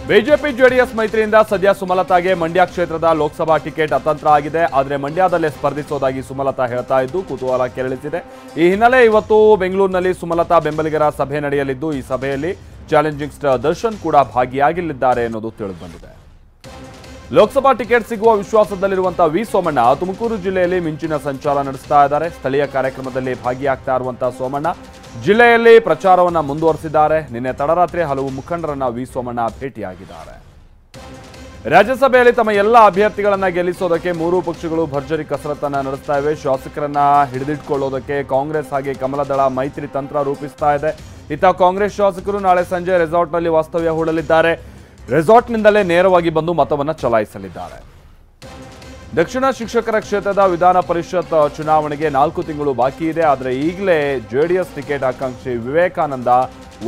BJP JDS ಮೈತ್ರಿಯಿಂದ ಸದ್ಯ ಸುಮಲತಾಗೆ ಮಂಡ್ಯ ಕ್ಷೇತ್ರದ Lok Sabha ticket ಅತಂತ್ರ ಆಗಿದೆ. ಆದರೆ ಮಂಡ್ಯದಲ್ಲೇ ಸ್ಪರ್ಧಿಸೋದಾಗಿ ಸುಮಲತಾ ಹೇಳ್ತಾ ಇದ್ದು ಕುತೂಹಲ ಕೆರಳಿಸಿದೆ. ಈ ಹಿನ್ನೆಲೆ ಇವತ್ತು ಬೆಂಗಳೂರಿನಲ್ಲಿ ಸುಮಲತಾ ಬೆಂಬಲಿಗರ ಸಭೆ ನಡೆಯಲಿದ್ದು, ಈ ಸಭೆಯಲ್ಲಿ ಚಾಲೆಂಜಿಂಗ್ ಸ್ಟಾರ್ ದರ್ಶನ್ ಕೂಡ ಭಾಗಿಯಾಗಲಿದ್ದಾರೆ ಅನ್ನೋದು ತಿಳಿದುಬಂದಿದೆ. ಲೋಕಸಭಾ ಟಿಕೆಟ್ ಸಿಗುವ ವಿಶ್ವಾಸದಲ್ಲಿರುವಂತಹ ವಿ ಸೋಮಣ್ಣ ತುಮಕೂರು ಜಿಲ್ಲೆಯಲ್ಲಿ ಮಿಂಚಿನ ಸಂಚಾರ ನಡೆಸ್ತಾ ಇದ್ದಾರೆ. ಸ್ಥಳೀಯ ಕಾರ್ಯಕ್ರಮದಲ್ಲಿ ಭಾಗಿಯಾಗ್ತಾ ಇರುವಂತಹ ಸೋಮಣ್ಣ ಜಿಲ್ಲೆಯಲ್ಲಿ ಪ್ರಚಾರವನ್ನ ಮುಂದುವರೆಸಿದ್ದಾರೆ. ನಿನ್ನೆ ತಡರಾತ್ರಿ ಹಲವು ಮುಖಂಡರನ್ನ ವಿ ಸೋಮಣ್ಣ ಭೇಟಿಯಾಗಿದ್ದಾರೆ. ರಾಜ್ಯಸಭೆಯಲ್ಲಿ ತಮ್ಮ ಎಲ್ಲ ಅಭ್ಯರ್ಥಿಗಳನ್ನ ಗೆಲ್ಲಿಸೋದಕ್ಕೆ ಮೂರೂ ಪಕ್ಷಗಳು ಭರ್ಜರಿ ಕಸರತ್ತನ್ನ ನಡೆಸ್ತಾ ಇವೆ. ಶಾಸಕರನ್ನ ಹಿಡಿದಿಟ್ಕೊಳ್ಳೋದಕ್ಕೆ ಕಾಂಗ್ರೆಸ್ ಹಾಗೆ ಕಮಲದಳ ಮೈತ್ರಿ ತಂತ್ರ ರೂಪಿಸ್ತಾ ಇದೆ. ಇತ್ತ ಕಾಂಗ್ರೆಸ್ ಶಾಸಕರು ನಾಳೆ ಸಂಜೆ ರೆಸಾರ್ಟ್ನಲ್ಲಿ ವಾಸ್ತವ್ಯ ಹೂಡಲಿದ್ದಾರೆ. ರೆಸಾರ್ಟ್ನಿಂದಲೇ ನೇರವಾಗಿ ಬಂದು ಮತವನ್ನು ಚಲಾಯಿಸಲಿದ್ದಾರೆ. ದಕ್ಷಿಣ ಶಿಕ್ಷಕರ ಕ್ಷೇತ್ರದ ವಿಧಾನ ಪರಿಷತ್ ಚುನಾವಣೆಗೆ 4 ತಿಂಗಳು ಬಾಕಿ ಇದೆ. ಆದರೆ ಈಗಲೇ ಜೆಡಿಎಸ್ ಟಿಕೆಟ್ ಆಕಾಂಕ್ಷಿ ವಿವೇಕಾನಂದ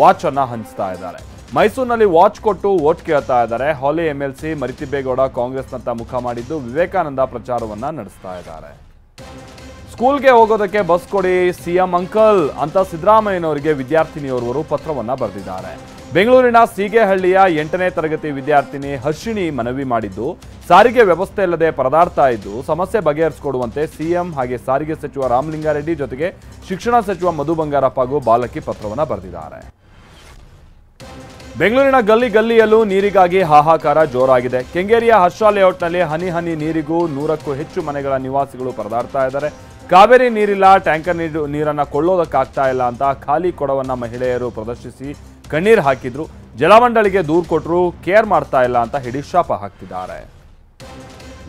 ವಾಚ್ ಅನ್ನ ಹಂಚ್ತಾ ಇದ್ದಾರೆ. ಮೈಸೂರಿನಲ್ಲಿ ವಾಚ್ ಕೊಟ್ಟು ವೋಟ್ ಕೇಳ್ತಾ ಇದ್ದಾರೆ. ಹಾಲಿ ಎಂಎಲ್ಸಿ ಮರಿತಿಬ್ಬೇಗೌಡ ಕಾಂಗ್ರೆಸ್ನತ್ತ ಮುಖ ಮಾಡಿದ್ದು ವಿವೇಕಾನಂದ ಪ್ರಚಾರವನ್ನ ನಡೆಸ್ತಾ ಇದ್ದಾರೆ. ಸ್ಕೂಲ್ಗೆ ಹೋಗೋದಕ್ಕೆ ಬಸ್ ಕೊಡಿ ಸಿಎಂ ಅಂಕಲ್ ಅಂತ ಸಿದ್ದರಾಮಯ್ಯನವರಿಗೆ ವಿದ್ಯಾರ್ಥಿನಿಯೋರ್ವರು ಪತ್ರವನ್ನ ಬರೆದಿದ್ದಾರೆ. ಬೆಂಗಳೂರಿನ ಸೀಗೆಹಳ್ಳಿಯ 8ನೇ ತರಗತಿ ವಿದ್ಯಾರ್ಥಿನಿ ಹರ್ಷಿಣಿ ಮನವಿ ಮಾಡಿದ್ದು, ಸಾರಿಗೆ ವ್ಯವಸ್ಥೆ ಇಲ್ಲದೆ ಪರದಾಡ್ತಾ ಇದ್ದು ಸಮಸ್ಯೆ ಬಗೆಹರಿಸಿಕೊಡುವಂತೆ ಸಿಎಂ ಹಾಗೆ ಸಾರಿಗೆ ಸಚಿವ ರಾಮಲಿಂಗಾರೆಡ್ಡಿ ಜೊತೆಗೆ ಶಿಕ್ಷಣ ಸಚಿವ ಮಧು ಬಂಗಾರಪ್ಪ ಹಾಗೂ ಬಾಲಕಿ ಪತ್ರವನ್ನ ಬರೆದಿದ್ದಾರೆ. ಬೆಂಗಳೂರಿನ ಗಲ್ಲಿ ಗಲ್ಲಿಯಲ್ಲೂ ನೀರಿಗಾಗಿ ಹಾಹಾಕಾರ ಜೋರಾಗಿದೆ. ಕೆಂಗೇರಿಯ ಹರ್ಷ ಲೇಔಟ್ನಲ್ಲಿ ಹನಿ ಹನಿ ನೀರಿಗೂ 100ಕ್ಕೂ ಹೆಚ್ಚು ಮನೆಗಳ ನಿವಾಸಿಗಳು ಪರದಾಡ್ತಾ ಇದ್ದಾರೆ. ಕಾವೇರಿ ನೀರಿಲ್ಲ, ಟ್ಯಾಂಕರ್ ನೀರನ್ನ ಕೊಳ್ಳೋದಕ್ಕಾಗ್ತಾ ಇಲ್ಲ ಅಂತ ಖಾಲಿ ಕೊಡವನ್ನ ಮಹಿಳೆಯರು ಪ್ರದರ್ಶಿಸಿ ಕಣ್ಣೀರು ಹಾಕಿದ್ರು. ಜಲಮಂಡಳಿಗೆ ದೂರು ಕೊಟ್ಟರು, ಕೇರ್ ಮಾಡ್ತಾ ಇಲ್ಲ ಅಂತ ಹಿಡಿಶಾಪ ಹಾಕ್ತಿದ್ದಾರೆ.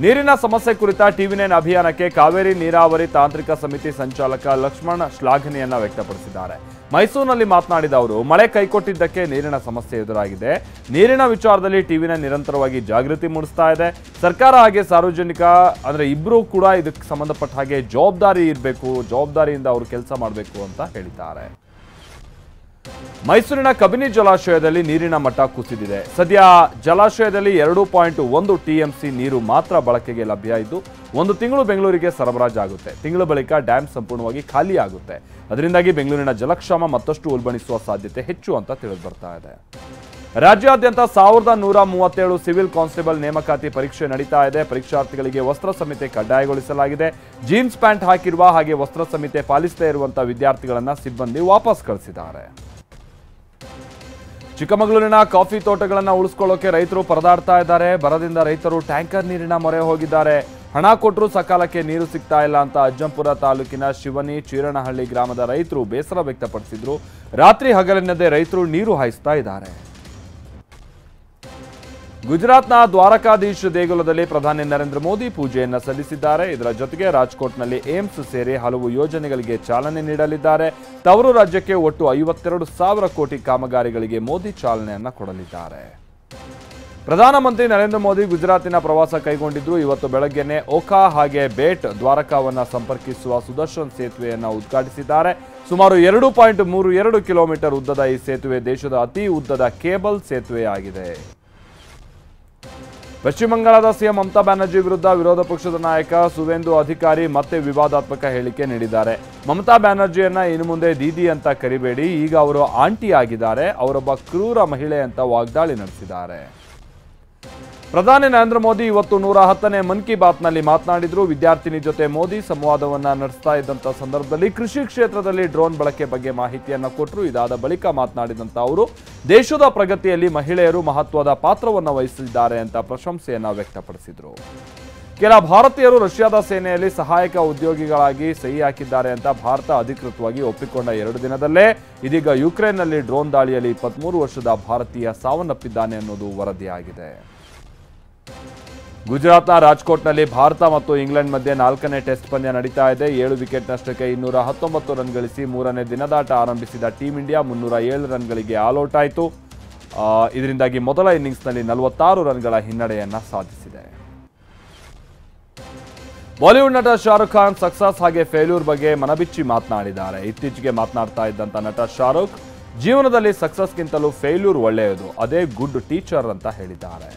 ನೀರಿನ ಸಮಸ್ಯೆ ಕುರಿತ ಟಿವಿ9 ಅಭಿಯಾನಕ್ಕೆ ಕಾವೇರಿ ನೀರಾವರಿ ತಾಂತ್ರಿಕ ಸಮಿತಿ ಸಂಚಾಲಕ ಲಕ್ಷ್ಮಣ್ ಶ್ಲಾಘನೆಯನ್ನ ವ್ಯಕ್ತಪಡಿಸಿದ್ದಾರೆ. ಮೈಸೂರಿನಲ್ಲಿ ಮಾತನಾಡಿದ ಅವರು, ಮಳೆ ಕೈಕೊಟ್ಟಿದ್ದಕ್ಕೆ ನೀರಿನ ಸಮಸ್ಯೆ ಎದುರಾಗಿದೆ. ನೀರಿನ ವಿಚಾರದಲ್ಲಿ ಟಿವಿ9 ನಿರಂತರವಾಗಿ ಜಾಗೃತಿ ಮೂಡಿಸ್ತಾ ಇದೆ. ಸರ್ಕಾರ ಹಾಗೆ ಸಾರ್ವಜನಿಕ ಅಂದ್ರೆ ಇಬ್ಬರೂ ಕೂಡ ಇದಕ್ಕೆ ಸಂಬಂಧಪಟ್ಟ ಹಾಗೆ ಜವಾಬ್ದಾರಿ ಇರಬೇಕು, ಜವಾಬ್ದಾರಿಯಿಂದ ಅವರು ಕೆಲಸ ಮಾಡಬೇಕು ಅಂತ ಹೇಳಿದ್ದಾರೆ. ಮೈಸೂರಿನ ಕಬಿನಿ ಜಲಾಶಯದಲ್ಲಿ ನೀರಿನ ಮಟ್ಟ ಕುಸಿದಿದೆ. ಸದ್ಯ ಜಲಾಶಯದಲ್ಲಿ 2.1 TMC ನೀರು ಮಾತ್ರ ಬಳಕೆಗೆ ಲಭ್ಯ ಇದ್ದು 1 ತಿಂಗಳು ಬೆಂಗಳೂರಿಗೆ ಸರಬರಾಜಾಗುತ್ತೆ. ತಿಂಗಳ ಬಳಿಕ ಡ್ಯಾಮ್ ಸಂಪೂರ್ಣವಾಗಿ ಖಾಲಿ ಆಗುತ್ತೆ. ಅದರಿಂದಾಗಿ ಬೆಂಗಳೂರಿನ ಜಲಕ್ಷಾಮ ಮತ್ತಷ್ಟು ಉಲ್ಬಣಿಸುವ ಸಾಧ್ಯತೆ ಹೆಚ್ಚು ಅಂತ ತಿಳಿದು ಬರ್ತಾ ಇದೆ. ರಾಜ್ಯಾದ್ಯಂತ 1137 ಸಿವಿಲ್ ಕಾನ್ಸ್ಟೇಬಲ್ ನೇಮಕಾತಿ ಪರೀಕ್ಷೆ ನಡೀತಾ ಇದೆ. ಪರೀಕ್ಷಾರ್ಥಿಗಳಿಗೆ ವಸ್ತ್ರ ಸಂಹಿತೆ ಕಡ್ಡಾಯಗೊಳಿಸಲಾಗಿದೆ. ಜೀನ್ಸ್ ಪ್ಯಾಂಟ್ ಹಾಕಿರುವ ಹಾಗೆ ವಸ್ತ್ರ ಸಂಹಿತೆ ಪಾಲಿಸದೇ ಇರುವಂತಹ ವಿದ್ಯಾರ್ಥಿಗಳನ್ನ ಸಿಬ್ಬಂದಿ ವಾಪಸ್ ಕಳಿಸಿದ್ದಾರೆ. ಚಿಕ್ಕಮಗಳೂರಿನ ಕಾಫಿ ತೋಟಗಳನ್ನು ಉಳಿಸ್ಕೊಳ್ಳೋಕೆ ರೈತರು ಪರದಾಡ್ತಾ ಇದ್ದಾರೆ. ಬರದಿಂದ ರೈತರು ಟ್ಯಾಂಕರ್ ನೀರಿನ ಮೊರೆ ಹೋಗಿದ್ದಾರೆ. ಹಣ ಕೊಟ್ಟರೂ ಸಕಾಲಕ್ಕೆ ನೀರು ಸಿಗ್ತಾ ಇಲ್ಲ ಅಂತ ಅಜ್ಜಂಪುರ ತಾಲೂಕಿನ ಶಿವನಿ ಚೀರಣಹಳ್ಳಿ ಗ್ರಾಮದ ರೈತರು ಬೇಸರ ವ್ಯಕ್ತಪಡಿಸಿದ್ರು. ರಾತ್ರಿ ಹಗಲಿನದೇ ರೈತರು ನೀರು ಹಾಯಿಸ್ತಾ ಇದ್ದಾರೆ. ಗುಜರಾತ್ನ ದ್ವಾರಕಾಧೀಶ್ ದೇಗುಲದಲ್ಲಿ ಪ್ರಧಾನಿ ನರೇಂದ್ರ ಮೋದಿ ಪೂಜೆಯನ್ನ ಸಲ್ಲಿಸಿದ್ದಾರೆ. ಇದರ ಜೊತೆಗೆ ರಾಜ್ಕೋಟ್ನಲ್ಲಿ ಏಮ್ಸ್ ಸೇರಿ ಹಲವು ಯೋಜನೆಗಳಿಗೆ ಚಾಲನೆ ನೀಡಲಿದ್ದಾರೆ. ತವರು ರಾಜ್ಯಕ್ಕೆ ಒಟ್ಟು 52,000 ಕೋಟಿ ಕಾಮಗಾರಿಗಳಿಗೆ ಮೋದಿ ಚಾಲನೆಯನ್ನ ಕೊಡಲಿದ್ದಾರೆ. ಪ್ರಧಾನಮಂತ್ರಿ ನರೇಂದ್ರ ಮೋದಿ ಗುಜರಾತಿನ ಪ್ರವಾಸ ಕೈಗೊಂಡಿದ್ರು. ಇವತ್ತು ಬೆಳಗ್ಗೆನೆ ಓಖಾ ಹಾಗೆ ಬೇಟ್ ದ್ವಾರಕಾವನ್ನ ಸಂಪರ್ಕಿಸುವ ಸುದರ್ಶನ್ ಸೇತುವೆಯನ್ನ ಉದ್ಘಾಟಿಸಿದ್ದಾರೆ. ಸುಮಾರು 2.32 ಕಿಲೋಮೀಟರ್ ಉದ್ದದ ಈ ಸೇತುವೆ ದೇಶದ ಅತಿ ಉದ್ದದ ಕೇಬಲ್ ಸೇತುವೆಯಾಗಿದೆ. ಪಶ್ಚಿಮ ಬಂಗಾಳದ ಸಿಎಂ ಮಮತಾ ಬ್ಯಾನರ್ಜಿ ವಿರುದ್ಧ ವಿರೋಧ ಪಕ್ಷದ ನಾಯಕ ಸುವೇಂದು ಅಧಿಕಾರಿ ಮತ್ತೆ ವಿವಾದಾತ್ಮಕ ಹೇಳಿಕೆ ನೀಡಿದ್ದಾರೆ. ಮಮತಾ ಬ್ಯಾನರ್ಜಿಯನ್ನ ಇನ್ನು ಮುಂದೆ ದೀದಿ ಅಂತ ಕರಿಬೇಡಿ, ಈಗ ಅವರು ಆಂಟಿ ಆಗಿದ್ದಾರೆ, ಅವರೊಬ್ಬ ಕ್ರೂರ ಮಹಿಳೆ ಅಂತ ವಾಗ್ದಾಳಿ ನಡೆಸಿದ್ದಾರೆ. ಪ್ರಧಾನಿ ನರೇಂದ್ರ ಮೋದಿ ಇವತ್ತು 110ನೇ ಮನ್ ಕಿ ಬಾತ್ನಲ್ಲಿ ಮಾತನಾಡಿದ್ರು. ವಿದ್ಯಾರ್ಥಿನಿ ಜೊತೆ ಮೋದಿ ಸಂವಾದವನ್ನ ನಡೆಸ್ತಾ ಇದ್ದಂಥ ಸಂದರ್ಭದಲ್ಲಿ ಕೃಷಿ ಕ್ಷೇತ್ರದಲ್ಲಿ ಡ್ರೋನ್ ಬಳಕೆ ಬಗ್ಗೆ ಮಾಹಿತಿಯನ್ನ ಕೊಟ್ಟರು. ಇದಾದ ಬಳಿಕ ಮಾತನಾಡಿದಂಥ ಅವರು ದೇಶದ ಪ್ರಗತಿಯಲ್ಲಿ ಮಹಿಳೆಯರು ಮಹತ್ವದ ಪಾತ್ರವನ್ನು ವಹಿಸಿದ್ದಾರೆ ಅಂತ ಪ್ರಶಂಸೆಯನ್ನ ವ್ಯಕ್ತಪಡಿಸಿದರು. ಕೆಲ ಭಾರತೀಯರು ರಷ್ಯಾದ ಸೇನೆಯಲ್ಲಿ ಸಹಾಯಕ ಉದ್ಯೋಗಿಗಳಾಗಿ ಸಹಿ ಹಾಕಿದ್ದಾರೆ ಅಂತ ಭಾರತ ಅಧಿಕೃತವಾಗಿ ಒಪ್ಪಿಕೊಂಡ 2 ದಿನದಲ್ಲೇ ಇದೀಗ ಯುಕ್ರೇನ್ನಲ್ಲಿ ಡ್ರೋನ್ ದಾಳಿಯಲ್ಲಿ 23 ವರ್ಷದ ಭಾರತೀಯ ಸಾವನ್ನಪ್ಪಿದ್ದಾನೆ ಅನ್ನೋದು ವರದಿಯಾಗಿದೆ. ಗುಜರಾತ್ನ ರಾಜ್ಕೋಟ್ನಲ್ಲಿ ಭಾರತ ಮತ್ತು ಇಂಗ್ಲೆಂಡ್ ಮಧ್ಯೆ 4ನೇ ಟೆಸ್ಟ್ ಪಂದ್ಯ ನಡೀತಾ ಇದೆ. 7 ವಿಕೆಟ್ ನಷ್ಟಕ್ಕೆ 219 ರನ್ ಗಳಿಸಿ 3ನೇ ದಿನದಾಟ ಆರಂಭಿಸಿದ ಟೀಂ ಇಂಡಿಯಾ 307 ರನ್ಗಳಿಗೆ ಆಲ್ಔಟ್ ಆಯಿತು. ಇದರಿಂದಾಗಿ ಮೊದಲ ಇನ್ನಿಂಗ್ಸ್ನಲ್ಲಿ 46 ರನ್ಗಳ ಹಿನ್ನಡೆಯನ್ನ ಸಾಧಿಸಿದೆ. ಬಾಲಿವುಡ್ ನಟ ಶಾರುಖ್ ಖಾನ್ ಸಕ್ಸಸ್ ಹಾಗೆ ಫೇಲ್ಯೂರ್ ಬಗ್ಗೆ ಮನಬಿಚ್ಚಿ ಮಾತನಾಡಿದ್ದಾರೆ. ಇತ್ತೀಚೆಗೆ ಮಾತನಾಡ್ತಾ ಇದ್ದಂತ ನಟ ಶಾರುಖ್ ಜೀವನದಲ್ಲಿ ಸಕ್ಸಸ್ಗಿಂತಲೂ ಫೇಲ್ಯೂರ್ ಒಳ್ಳೆಯದು, ಅದೇ ಗುಡ್ ಟೀಚರ್ ಅಂತ ಹೇಳಿದ್ದಾರೆ.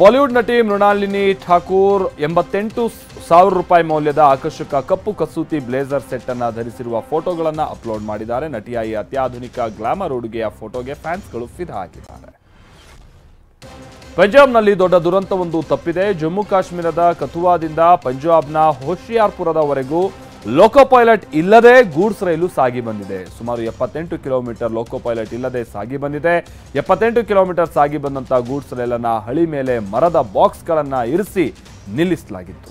ಬಾಲಿವುಡ್ ನಟಿ ಮೃಣಾಲಿನಿ ಠಾಕೂರ್ 88,000 ರೂಪಾಯಿ ಮೌಲ್ಯದ ಆಕರ್ಷಕ ಕಪ್ಪು ಕಸೂತಿ ಬ್ಲೇಸರ್ ಸೆಟ್ ಅನ್ನ ಧರಿಸಿರುವ ಫೋಟೋಗಳನ್ನು ಅಪ್ಲೋಡ್ ಮಾಡಿದ್ದಾರೆ. ನಟಿಯ ಈ ಅತ್ಯಾಧುನಿಕ ಗ್ಲಾಮರ್ ಉಡುಗೆಯ ಫೋಟೋಗೆ ಫ್ಯಾನ್ಸ್ಗಳು ಫಿದಾ ಆಗಿದ್ದಾರೆ. ಪಂಜಾಬ್ನಲ್ಲಿ ದೊಡ್ಡ ದುರಂತವೊಂದು ತಪ್ಪಿದೆ. ಜಮ್ಮು ಕಾಶ್ಮೀರದ ಕಥುವಾದಿಂದ ಪಂಜಾಬ್ನ ಹೋಶಿಯಾರ್ಪುರದವರೆಗೂ ಲೋಕೋ ಪೈಲಟ್ ಇಲ್ಲದೆ ಗೂಡ್ಸ್ ರೈಲು ಸಾಗಿ ಬಂದಿದೆ. ಸುಮಾರು 78 ಕಿಲೋಮೀಟರ್ ಲೋಕೋ ಪೈಲಟ್ ಇಲ್ಲದೆ ಸಾಗಿ ಬಂದಿದೆ. 78 ಕಿಲೋಮೀಟರ್ ಸಾಗಿ ಬಂದಂತ ಗೂಡ್ಸ್ ರೈಲನ್ನ ಹಳಿ ಮೇಲೆ ಮರದ ಬಾಕ್ಸ್ಗಳನ್ನ ಇರಿಸಿ ನಿಲ್ಲಿಸಲಾಗಿತ್ತು.